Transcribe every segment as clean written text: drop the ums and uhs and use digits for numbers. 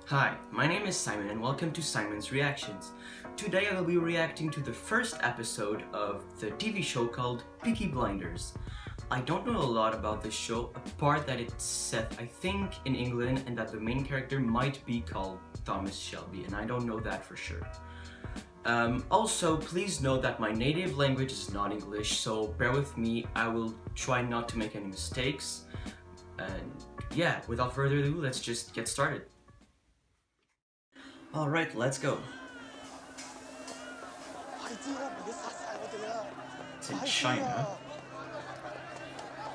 Hi, my name is Simon and welcome to Simon's Reactions. Today I will be reacting to the first episode of the TV show called Peaky Blinders. I don't know a lot about this show apart that it's set, I think, in England and that the main character might be called Thomas Shelby, and I don't know that for sure. Also, please note that my native language is not English, so bear with me. I will try not to make any mistakes. And yeah, without further ado, let's just get started. Alright, let's go. It's in China.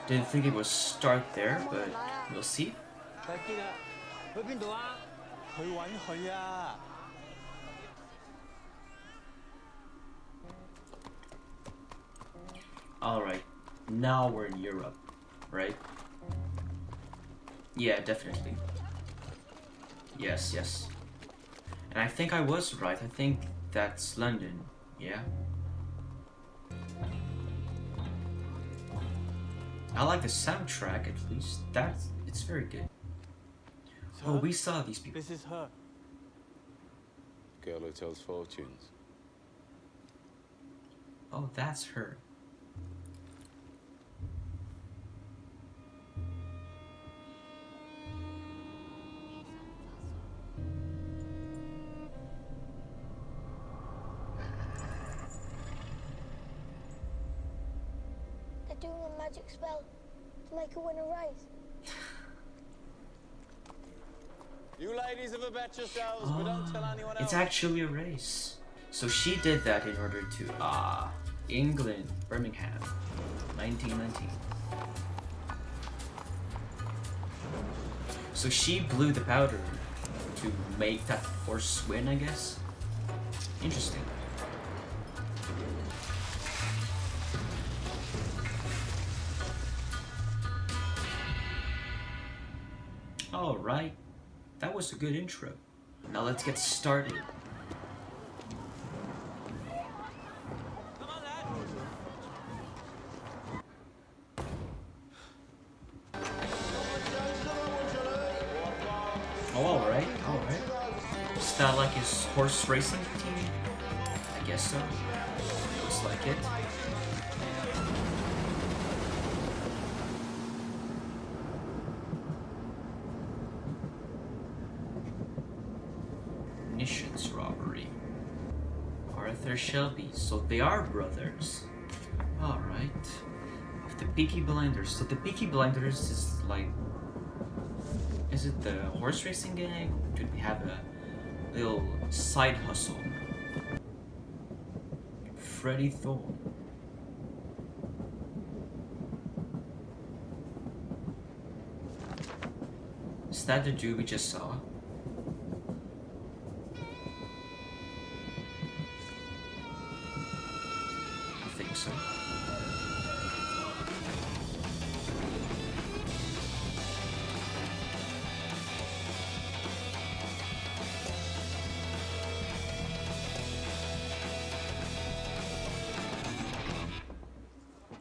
Didn't think it would start there, but we'll see. Alright, now we're in Europe, right? Yeah, definitely. Yes. And I think I was right. I think that's London, yeah? I like the soundtrack, at least. It's very good. Oh, we saw these people. This is her. Girl who tells fortunes. Oh, that's her. They're doing a magic spell to make her win a race. You ladies have a bet yourselves, but don't tell anyone else. It's actually a race. So she did that in order to, England, Birmingham, 1919. So she blew the powder to make that horse win, I guess? Interesting. Alright, that was a good intro. Now let's get started. Oh, alright. Is that like his horse racing team? I guess so. Looks like it. Missions robbery. Arthur Shelby. So they are brothers. Alright. Of the Peaky Blinders. So the Peaky Blinders is like... Is it the horse racing gang? Or do we have a little side hustle? Freddie Thorne. Is that the dude we just saw? I think so.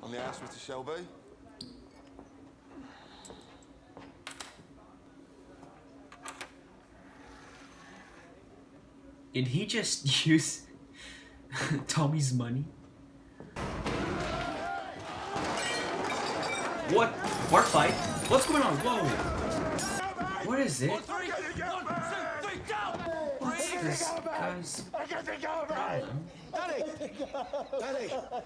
On the house, Mr. Shelby? Did he just use Tommy's money? What? War fight? What's going on? Whoa! What is it? What's this guy's problem?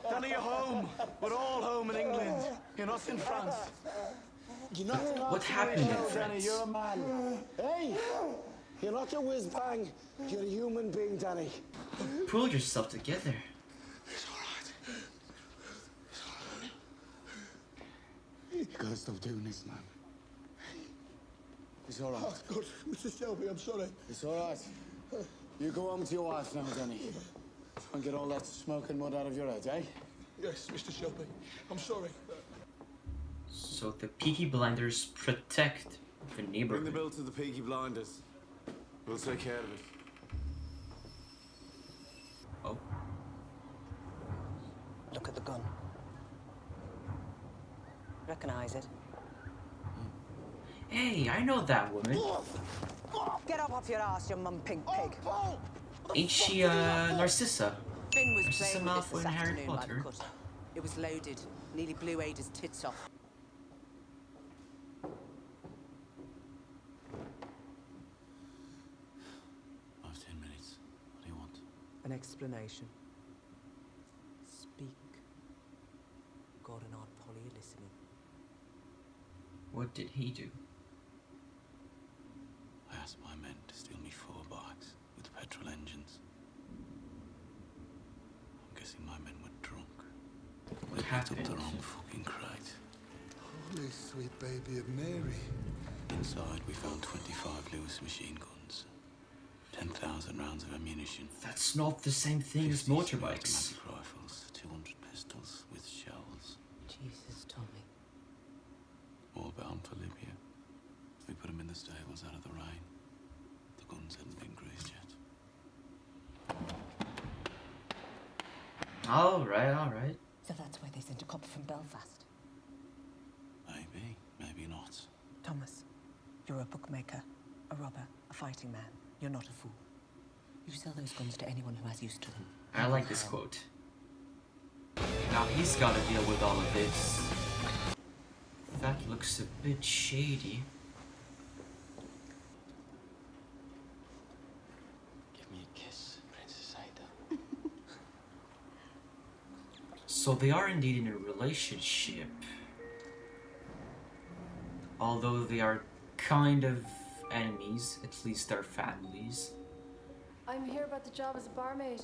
Danny, you're home. We're all home in England. You're not in France. What happened in Danny, France? you're a man. Hey, you're not a whiz bang. You're a human being, Danny. Pull yourself together. It's all right. You gotta stop doing this, man. It's all right. Oh, God, Mr. Shelby, I'm sorry. It's all right. You go home to your wife now, Danny. And get all that smoke and mud out of your head, eh? Yes, Mr. Shelby, I'm sorry. So the Peaky Blinders protect the Bring the neighborhood. bill to the Peaky Blinders. We'll take care of it. Oh. Look at the gun. Recognize it? Hey, I know that woman. Get off Hop off your ass, you mum pink pig. Ain't she, Narcissa? Finn was Narcissa playing with this Malfoy in Harry afternoon by the Potter. cut. It was loaded. Nearly blew Ada's tits off. I have 10 minutes. What do you want? An explanation. Speak. God and Aunt Polly are listening. What did he do? I asked my men to steal me 4 bikes with petrol engines. I'm guessing my men were drunk. What They picked up happened? the wrong fucking crate. Holy sweet baby of Mary. Inside, we found 25 Lewis machine guns, 10,000 rounds of ammunition, That's not the same thing as 50 motorbikes. semi-automatic rifles, 200 pistols with shells, Jesus, Tommy. all bound for Libya. We put them in the stables out of the rain. The guns hadn't been greased yet. Alright. So that's why they sent a copper from Belfast. Maybe, maybe not. Thomas, you're a bookmaker, a robber, a fighting man. You're not a fool. You sell those guns to anyone who has use to them. I like this quote. Now he's gotta deal with all of this. That looks a bit shady. Give me a kiss, Princess Ada. So they are indeed in a relationship. Although they are kind of enemies, at least they're families. I'm here about the job as a barmaid.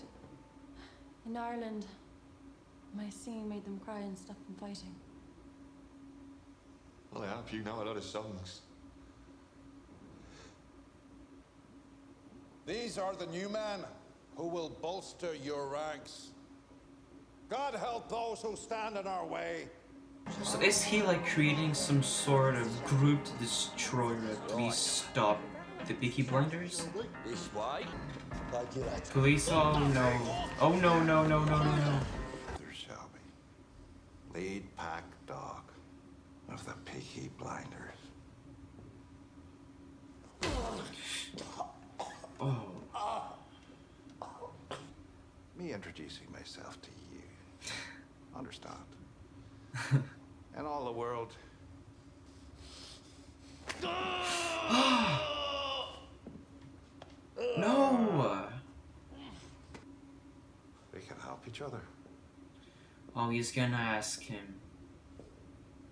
In Ireland, my singing made them cry and stop them fighting. Well, I hope you know a lot of songs. These are the new men who will bolster your ranks. God help those who stand in our way. So is he like creating some sort of group to destroy or at least stop the Peaky Blinders? This way. Police, oh no. Oh no. There shall be. Lead pack dog of the Peaky Blinders. Oh. Me introducing myself to you. Understand? And all the world. No! We can help each other. Oh, he's gonna ask him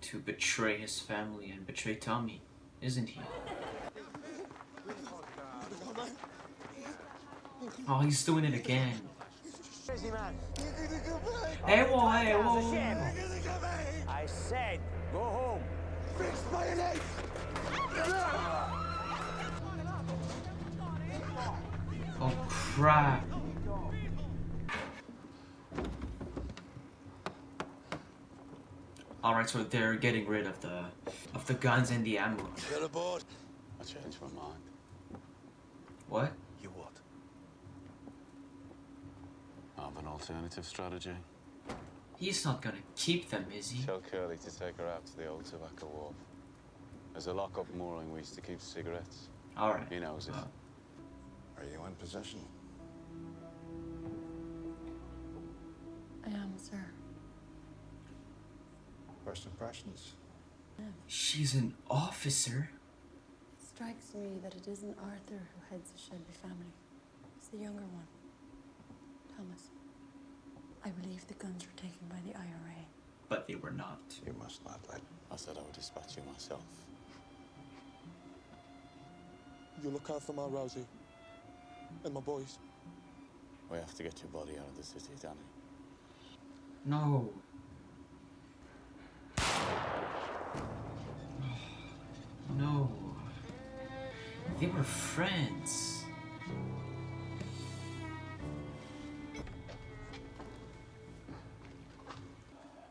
to betray his family and betray Tommy, isn't he? Oh, he's doing it again. Hey, whoa. I said, go home. Oh, crap. Alright, so they're getting rid of the guns and the ammo. Get aboard. I changed my mind. What? You what? I have an alternative strategy. He's not gonna keep them, is he? Tell Curly to take her out to the old tobacco wharf. There's a lock-up mooring we used to keep cigarettes. Alright. He knows it. Are you in possession? I am, sir. First impressions. She's an officer. It strikes me that it isn't Arthur who heads the Shelby family. It's the younger one, Thomas. I believe the guns were taken by the IRA. But they were not. You must not let. I said I would dispatch you myself. You look after my Rosie and my boys. We have to get your body out of the city, Danny. No. No. They were friends.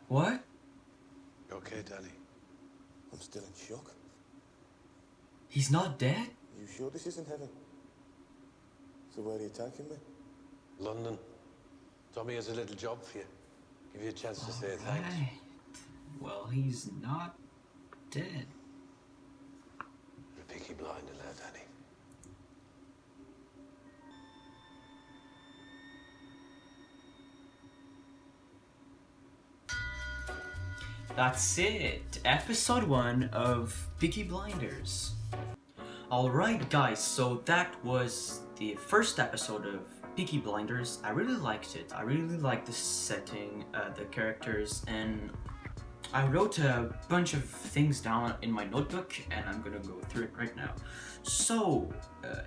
What? You okay, Danny? I'm still in shock. He's not dead? You sure this isn't heaven? So where are you taking me? London. Tommy has a little job for you. Give you a chance to say thanks. Right. Well, he's not dead. You're a Peaky Blinder now, Danny. that's it. Episode 1 of Peaky Blinders. Alright guys, so that was the first episode of Peaky Blinders. I really liked it. I really liked the setting, the characters, and I wrote a bunch of things down in my notebook, and I'm gonna go through it right now. So,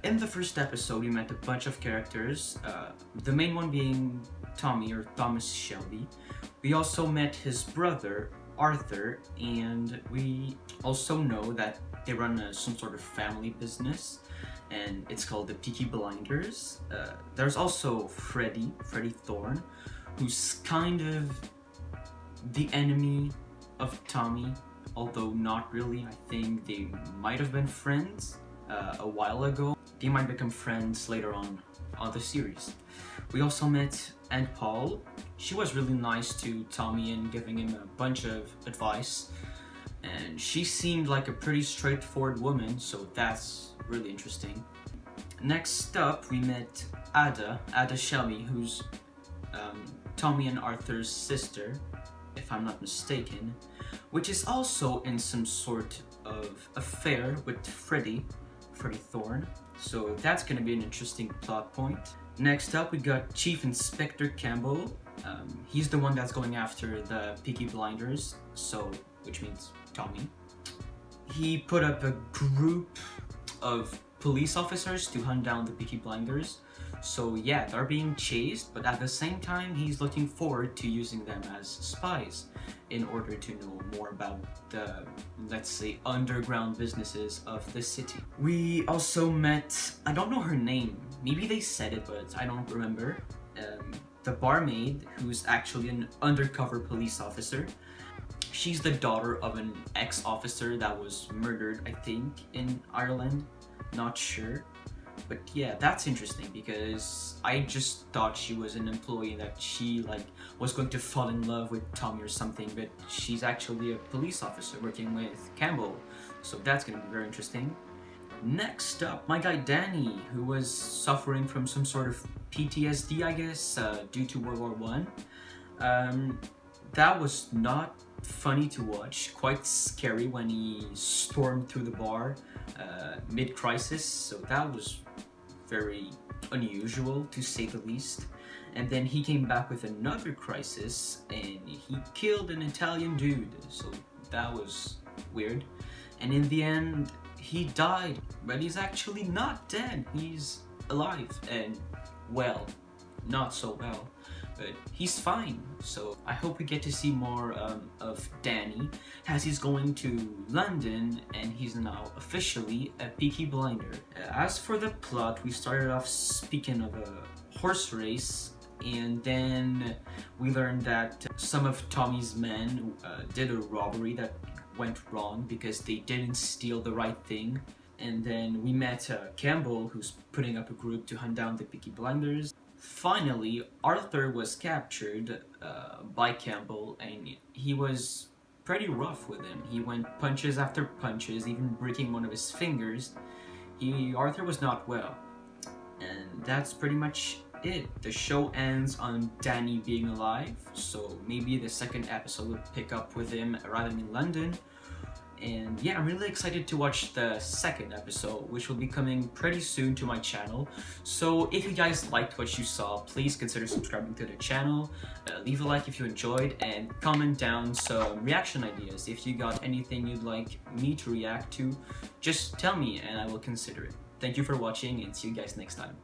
in the first episode, we met a bunch of characters, the main one being Tommy, or Thomas Shelby. We also met his brother, Arthur, and we also know that they run some sort of family business, and it's called the Peaky Blinders. There's also Freddie Thorne, who's kind of the enemy of Tommy, although not really. I think they might have been friends a while ago. They might become friends later on the series. We also met Aunt Paul. She was really nice to Tommy and giving him a bunch of advice, and she seemed like a pretty straightforward woman, so that's really interesting. Next up, we met Ada Shelby, who's Tommy and Arthur's sister, if I'm not mistaken, which is also in some sort of affair with Freddie Thorne, so that's gonna be an interesting plot point. Next up, we got Chief Inspector Campbell. He's the one that's going after the Peaky Blinders, so which means Tommy. He put up a group of police officers to hunt down the Peaky Blinders. So yeah, they're being chased, but at the same time, he's looking forward to using them as spies in order to know more about the, let's say, underground businesses of the city. We also met, I don't know her name, maybe they said it, but I don't remember, the barmaid, who's actually an undercover police officer. She's the daughter of an ex-officer that was murdered, I think, in Ireland, not sure. But yeah, that's interesting because I just thought she was an employee that she was going to fall in love with Tommy or something, but she's actually a police officer working with Campbell, so that's gonna be very interesting. Next up, my guy Danny, who was suffering from some sort of PTSD, I guess, due to World War I. That was not funny to watch, quite scary when he stormed through the bar mid-crisis, so that was very unusual to say the least. And then he came back with another crisis and he killed an Italian dude, so that was weird. And in the end, he died, but he's actually not dead. He's alive and well, not so well, but he's fine. So I hope we get to see more of Danny as he's going to London and he's now officially a Peaky Blinder. As for the plot, we started off speaking of a horse race, and then we learned that some of Tommy's men did a robbery that went wrong because they didn't steal the right thing. And then we met Campbell, who's putting up a group to hunt down the Peaky Blinders. Finally, Arthur was captured by Campbell, and he was pretty rough with him. He went punches after punches, even breaking one of his fingers. Arthur was not well. And that's pretty much it. The show ends on Danny being alive, so maybe the second episode will pick up with him arriving in London. And yeah, I'm really excited to watch the second episode, which will be coming pretty soon to my channel. So if you guys liked what you saw, please consider subscribing to the channel, leave a like if you enjoyed, and comment down some reaction ideas. If you got anything you'd like me to react to, just tell me and I will consider it. Thank you for watching, and see you guys next time.